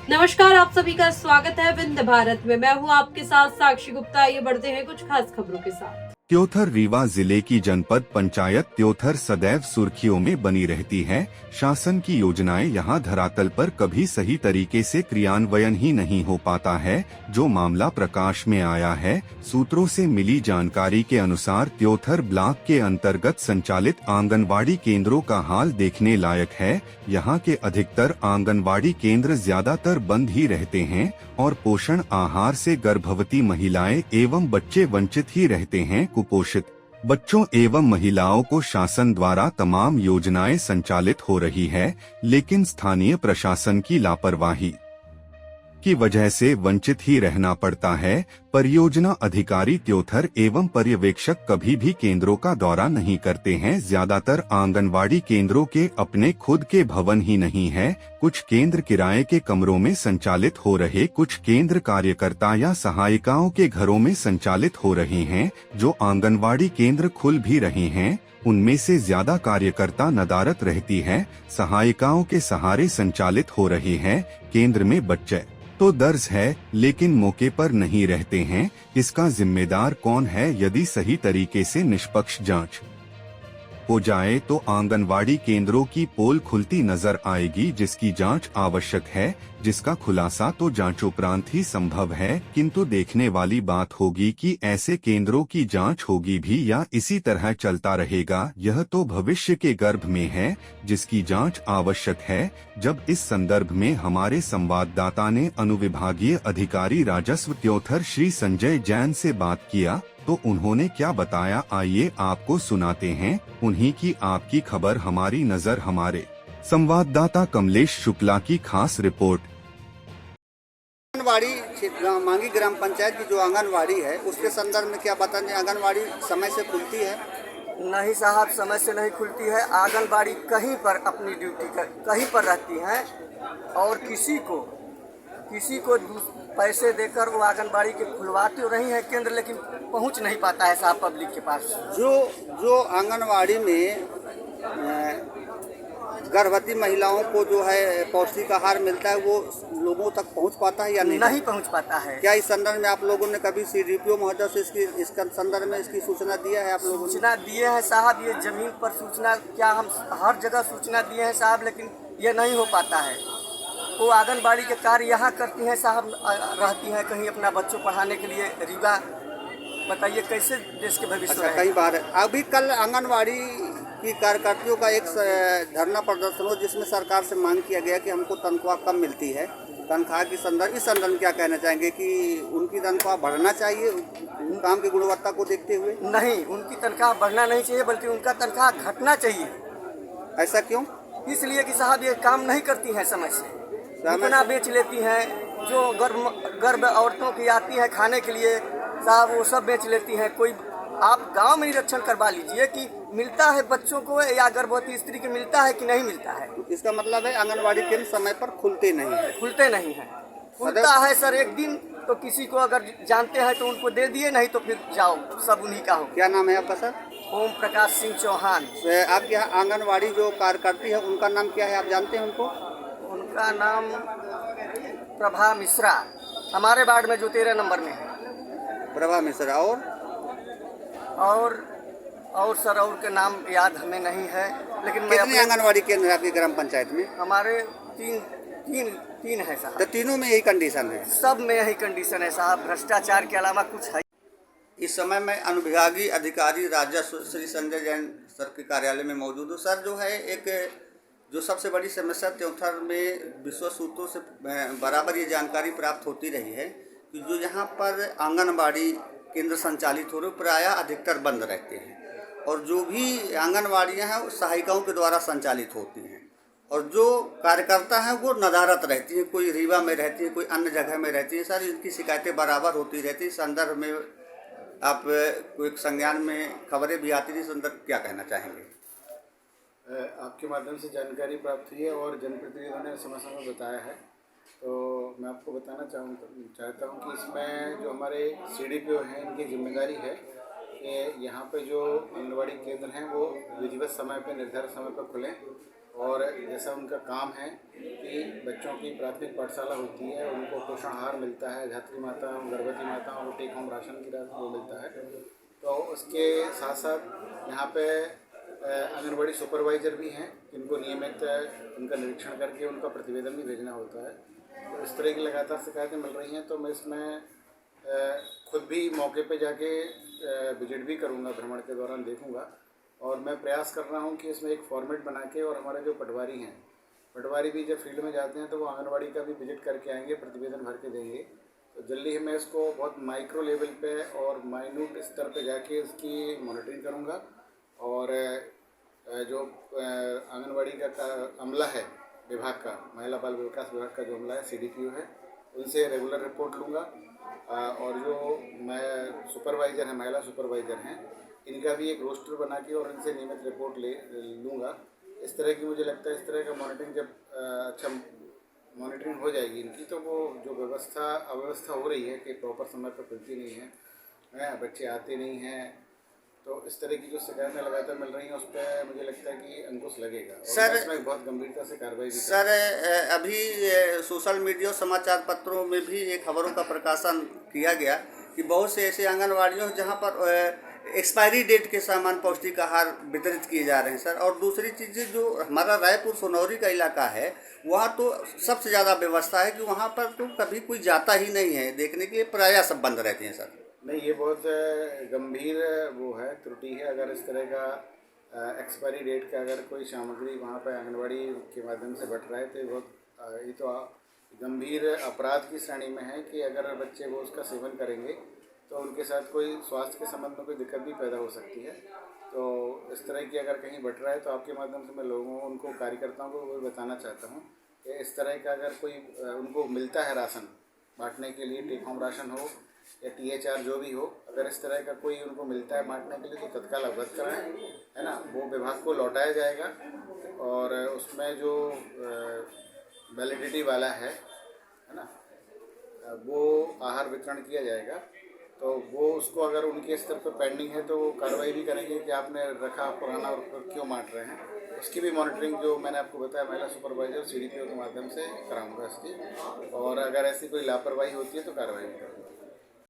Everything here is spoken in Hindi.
नमस्कार, आप सभी का स्वागत है विंध्य भारत में। मैं हूं आपके साथ साक्षी गुप्ता। आइए बढ़ते हैं कुछ खास खबरों के साथ। त्योथर रीवा जिले की जनपद पंचायत त्योथर सदैव सुर्खियों में बनी रहती है। शासन की योजनाएं यहां धरातल पर कभी सही तरीके से क्रियान्वयन ही नहीं हो पाता है। जो मामला प्रकाश में आया है, सूत्रों से मिली जानकारी के अनुसार त्योथर ब्लॉक के अंतर्गत संचालित आंगनवाड़ी केंद्रों का हाल देखने लायक है। यहां के अधिकतर आंगनवाड़ी केंद्र ज्यादातर बंद ही रहते हैं और पोषण आहार से गर्भवती महिलाएं एवं बच्चे वंचित ही रहते हैं। कुपोषित बच्चों एवं महिलाओं को शासन द्वारा तमाम योजनाएं संचालित हो रही है, लेकिन स्थानीय प्रशासन की लापरवाही की वजह से वंचित ही रहना पड़ता है। परियोजना अधिकारी त्योथर एवं पर्यवेक्षक कभी भी केंद्रों का दौरा नहीं करते हैं। ज्यादातर आंगनवाड़ी केंद्रों के अपने खुद के भवन ही नहीं है। कुछ केंद्र किराए के कमरों में संचालित हो रहे, कुछ केंद्र कार्यकर्ता या सहायिकाओं के घरों में संचालित हो रहे हैं। जो आंगनवाड़ी केंद्र खुल भी रहे हैं, उनमें से ज्यादा कार्यकर्ता नदारत रहती है, सहायिकाओं के सहारे संचालित हो रहे हैं। केंद्र में बच्चे तो दर्ज है, लेकिन मौके पर नहीं रहते हैं। इसका जिम्मेदार कौन है? यदि सही तरीके से निष्पक्ष जांच हो जाए तो आंगनवाड़ी केंद्रों की पोल खुलती नजर आएगी, जिसकी जांच आवश्यक है, जिसका खुलासा तो जांचोपरांत ही संभव है। किंतु देखने वाली बात होगी कि ऐसे केंद्रों की जांच होगी भी या इसी तरह चलता रहेगा, यह तो भविष्य के गर्भ में है, जिसकी जांच आवश्यक है। जब इस संदर्भ में हमारे संवाददाता ने अनुविभागीय अधिकारी राजस्व त्योथर श्री संजय जैन से बात किया तो उन्होंने क्या बताया, आइए आपको सुनाते हैं उन्हीं की आपकी खबर हमारी नजर। हमारे संवाददाता कमलेश शुक्ला की खास रिपोर्ट। आंगनवाड़ी मांगी ग्राम पंचायत की जो आंगनवाड़ी है, उसके संदर्भ में क्या बताएं? आंगनवाड़ी समय से खुलती है? नहीं साहब, समय से नहीं खुलती है। आंगनबाड़ी कहीं पर अपनी ड्यूटी कहीं पर रहती है और किसी को पैसे देकर वो आंगनबाड़ी के खुलवाती हो रही है केंद्र, लेकिन पहुंच नहीं पाता है साहब पब्लिक के पास। जो आंगनवाड़ी में गर्भवती महिलाओं को जो है पौष्टिक आहार मिलता है, वो लोगों तक पहुंच पाता है या नहीं पहुंच पाता है। क्या इस संदर्भ में आप लोगों ने कभी CDPO महोदय से इसका संदर्भ में इसकी सूचना दिया है? आप लोगों ने सूचना दिए है साहब, ये जमीन पर सूचना क्या, हम हर जगह सूचना दिए हैं साहब, लेकिन ये नहीं हो पाता है। वो आंगनबाड़ी के कार्य यहाँ करती हैं साहब, रहती हैं कहीं अपना बच्चों पढ़ाने के लिए रीवा। बताइए कैसे देश के भविष्य। अच्छा, कई बार अभी कल आंगनबाड़ी की कार्यकर्तियों का एक धरना प्रदर्शन हो, जिसमें सरकार से मांग किया गया कि हमको तनख्वाह कम मिलती है। तनख्वाह की इस संदर्भ में क्या कहना चाहेंगे कि उनकी तनख्वाह बढ़ना चाहिए काम की गुणवत्ता को देखते हुए? नहीं, उनकी तनख्वाह बढ़ना नहीं चाहिए, बल्कि उनका तनख्वाह घटना चाहिए। ऐसा क्यों? इसलिए कि साहब ये काम नहीं करती हैं समय से, इतना बेच लेती हैं। जो गर्भ औरतों की आती है खाने के लिए साहब, वो सब बेच लेती हैं। कोई आप गांव में निरीक्षण करवा लीजिए कि मिलता है बच्चों को या गर्भवती स्त्री को मिलता है कि नहीं मिलता है। इसका मतलब है आंगनबाड़ी केंद्र समय पर खुलते नहीं है। खुलता है सर एक दिन, तो किसी को अगर जानते हैं तो उनको दे दिए, नहीं तो फिर जाओ, सब उन्हीं का हो। क्या नाम है आपका सर? ओम प्रकाश सिंह चौहान। आपके यहाँ आंगनबाड़ी जो कार्यकर्ती है, उनका नाम क्या है, आप जानते हैं उनको? उनका नाम प्रभा मिश्रा, हमारे वार्ड में जो 13 नंबर में है। प्रभा मिश्रा। और सर और के नाम याद हमें नहीं है, लेकिन कितने आंगनबाड़ी केंद्र है आपकी ग्राम पंचायत में? हमारे तीन है साहब। तो तीनों में यही कंडीशन है? सब में यही कंडीशन है साहब, भ्रष्टाचार के अलावा कुछ है। इस समय मैं अनुविभागीय अधिकारी राजस्व श्री संजय जैन सर के कार्यालय में मौजूद हूँ। सर, जो है जो सबसे बड़ी समस्या त्योथर में विश्व सूत्रों से बराबर ये जानकारी प्राप्त होती रही है कि जो यहाँ पर आंगनबाड़ी केंद्र संचालित हो रहे प्रायः अधिकतर बंद रहते हैं, और जो भी आंगनबाड़ियाँ हैं वो सहायिकाओं के द्वारा संचालित होती हैं, और जो कार्यकर्ता हैं वो नदारत रहती हैं, कोई रीवा में रहती है, कोई अन्य जगह में रहती है। सर, इनकी शिकायतें बराबर होती रहती है। संदर्भ में आप कोई संज्ञान में खबरें भी आती थी, संदर्भ क्या कहना चाहेंगे? आपके माध्यम से जानकारी प्राप्त हुई है और जनप्रतिनिधियों ने समय समय बताया है, तो मैं आपको बताना चाहता हूँ कि इसमें जो हमारे CDPO हैं, इनकी जिम्मेदारी है कि यहाँ पे जो आंगनबाड़ी केंद्र हैं वो विधिवत समय पर, निर्धारित समय पर खुलें, और जैसा उनका काम है कि बच्चों की प्राथमिक पाठशाला होती है, उनको पोषण आहार मिलता है, धात्री माताओं गर्भवती माताओं को टेक होम राशन की राशि वो मिलता है। तो उसके साथ साथ यहाँ पे आंगनबाड़ी सुपरवाइज़र भी हैं जिनको नियमित उनका निरीक्षण करके उनका प्रतिवेदन भी भेजना होता है। तो इस तरह की लगातार शिकायतें मिल रही हैं, तो मैं इसमें खुद भी मौके पे जाके विजिट भी करूँगा, भ्रमण के दौरान देखूँगा। और मैं प्रयास कर रहा हूँ कि इसमें एक फॉर्मेट बना के, और हमारे जो पटवारी हैं, पटवारी भी जब फील्ड में जाते हैं तो वो आंगनबाड़ी का भी विजिट करके आएंगे, प्रतिवेदन भर के देंगे। तो जल्दी ही मैं इसको बहुत माइक्रो लेवल पे और माइन्यूट स्तर पे जाके इसकी मॉनिटरिंग करूँगा। और जो आंगनबाड़ी का अमला है विभाग का, महिला बाल विकास विभाग का जो अमला है, CDPO है, उनसे रेगुलर रिपोर्ट लूँगा। और जो मैं सुपरवाइज़र हैं, महिला सुपरवाइज़र हैं, इनका भी एक रोस्टर बना के और इनसे नियमित रिपोर्ट लूँगा। इस तरह की मुझे लगता है, इस तरह का मॉनिटरिंग जब अच्छा मॉनिटरिंग हो जाएगी इनकी, तो वो जो अव्यवस्था हो रही है कि प्रॉपर समय पर मिलती नहीं है, बच्चे आते नहीं हैं, तो इस तरह की जो शिकायतें लगातार मिल रही हैं, उस पर मुझे लगता है कि अंकुश लगेगा और सर, इसमें बहुत गंभीरता से कार्रवाई भी सर अभी सोशल मीडिया और समाचार पत्रों में भी ये खबरों का प्रकाशन किया गया कि बहुत से ऐसे आंगनवाड़ियों जहाँ पर एक्सपायरी डेट के सामान पौष्टिक आहार वितरित किए जा रहे हैं सर। और दूसरी चीज़, जो हमारा रायपुर सोनौरी का इलाका है, वहाँ तो सबसे ज़्यादा व्यवस्था है कि वहाँ पर तो कभी कोई जाता ही नहीं है देखने के लिए, प्रायः सब बंद रहते हैं सर। नहीं, ये बहुत गंभीर वो है, त्रुटि है। अगर इस तरह का एक्सपायरी डेट का अगर कोई सामग्री वहाँ पर आंगनबाड़ी के माध्यम से बट रहा है, तो ये तो गंभीर अपराध की श्रेणी में है कि अगर बच्चे वो उसका सेवन करेंगे तो उनके साथ कोई स्वास्थ्य के संबंध में कोई दिक्कत भी पैदा हो सकती है। तो इस तरह की अगर कहीं बट रहा है, तो आपके माध्यम से मैं उनको कार्यकर्ताओं को वो बताना चाहता हूँ कि इस तरह का अगर कोई उनको मिलता है राशन बांटने के लिए, टेक होम राशन हो या THR जो भी हो, अगर इस तरह का कोई उनको मिलता है बांटने के लिए, तो तत्काल अवगत कराएं, है ना। वो विभाग को लौटाया जाएगा और उसमें जो वैलिडिटी वाला है ना, वो आहार वितरण किया जाएगा। तो वो उसको अगर उनके स्तर पर पेंडिंग है तो वो कार्रवाई भी करेंगे कि आपने रखा पुराना और क्यों बांट रहे हैं। उसकी भी मॉनिटरिंग जो मैंने आपको बताया महिला सुपरवाइजर CDPO के माध्यम से कराऊंगा इसकी, और अगर ऐसी कोई लापरवाही होती है तो कार्रवाई भी करूँगा।